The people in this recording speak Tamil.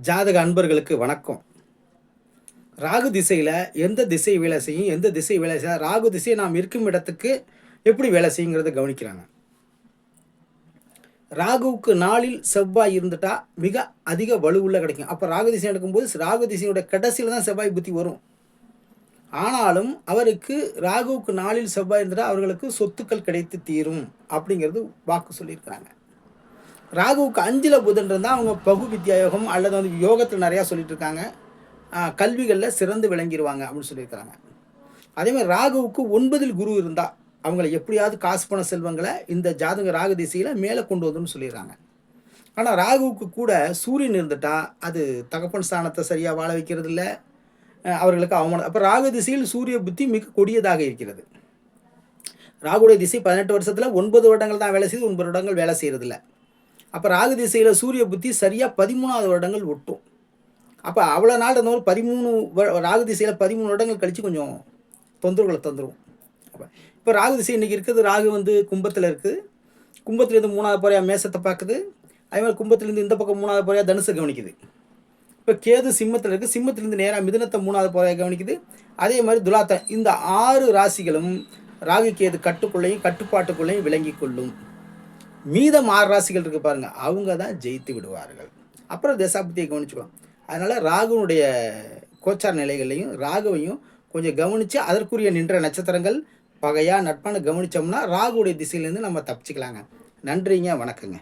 ஜாதக அன்பர்களுக்கு வணக்கம். ராகு திசையில் எந்த திசை வேலை செய்யும், எந்த திசை வேலை செய்ய, ராகு திசை நாம் இருக்கும் இடத்துக்கு எப்படி வேலை செய்யுங்கிறத கவனிக்கிறாங்க. ராகுவுக்கு நாளில் செவ்வாய் இருந்துட்டா மிக அதிக வலுவுள்ள கிடைக்கும். அப்போ ராகு திசை நடக்கும்போது ராகு திசையோட கடைசியில் தான் செவ்வாய் புத்தி வரும். ஆனாலும் அவருக்கு ராகுவுக்கு நாளில் செவ்வாய் இருந்துட்டா அவர்களுக்கு சொத்துக்கள் கிடைத்து தீரும் அப்படிங்கிறது வாக்கு சொல்லியிருக்கிறாங்க. ராகுவுக்கு 5ல் புதன் இருந்தால் அவங்க பகு வித்யா யோகம் அல்லது வந்து யோகத்தில் நிறையா சொல்லிட்டு இருக்காங்க. கல்விகளில் சிறந்து விளங்கிடுவாங்க அப்படின்னு சொல்லியிருக்கிறாங்க. அதேமாதிரி ராகுவுக்கு 9ல் குரு இருந்தால் அவங்கள எப்படியாவது காசு பண செல்வங்களை இந்த ஜாதக ராகு திசையில் மேலே கொண்டு வந்துன்னு சொல்லிடுறாங்க. ஆனால் ராகுவுக்கு கூட சூரியன் இருந்துட்டால் அது தகப்பன் ஸ்தானத்தை சரியாக வாழ வைக்கிறது இல்லை, அவர்களுக்கு அவமானம். அப்போ ராகு திசையில் சூரிய புத்தி மிக கொடியதாக இருக்கிறது. ராகுடைய திசை 18 வருஷத்தில் 9 வருடங்கள் தான் வேலை செய்யுது, 9 வருடங்கள் வேலை செய்கிறதில்ல. அப்போ ராகு திசையில் சூரிய புத்தி சரியாக 13வது வருடங்கள் ஒட்டும். அப்போ அவ்வளோ நாள் இருந்தவங்க 13 ராகு திசையில் 13 வருடங்கள் கழித்து கொஞ்சம் தொந்தரவுகளை தந்துடும். அப்போ இப்போ ராகு திசை இன்றைக்கி இருக்குது. ராகு வந்து கும்பத்தில் இருக்குது. கும்பத்துலேருந்து 3வது பறையாக மேசத்தை பார்க்குது. அதே மாதிரி கும்பத்துலேருந்து இந்த பக்கம் 3வது பறையாக தனுசை கவனிக்குது. இப்போ கேது சிம்மத்தில் இருக்குது. சிம்மத்திலேருந்து நேராக மிதுனத்தை 3வது பறையாக கவனிக்குது. அதே மாதிரி துலாத்தை. இந்த 6 ராசிகளும் ராகு கேது கட்டுக்குள்ளேயும் கட்டுப்பாட்டுக்குள்ளேயும் விளங்கி கொள்ளும். மீதம் 6 ராசிகள் இருக்குது பாருங்கள், அவங்க தான் ஜெயித்து விடுவார்கள். அப்புறம் தசாபுத்தியை கவனிச்சுக்குவோம். அதனால் ராகுனுடைய கோச்சார நிலைகளையும் ராகுவையும் கொஞ்சம் கவனித்து அதற்குரிய நின்ற நட்சத்திரங்கள் பகையாக நட்பான கவனித்தோம்னா ராகுடைய திசையிலேருந்து நம்ம தப்பிச்சுக்கலாங்க. நன்றிங்க, வணக்கங்க.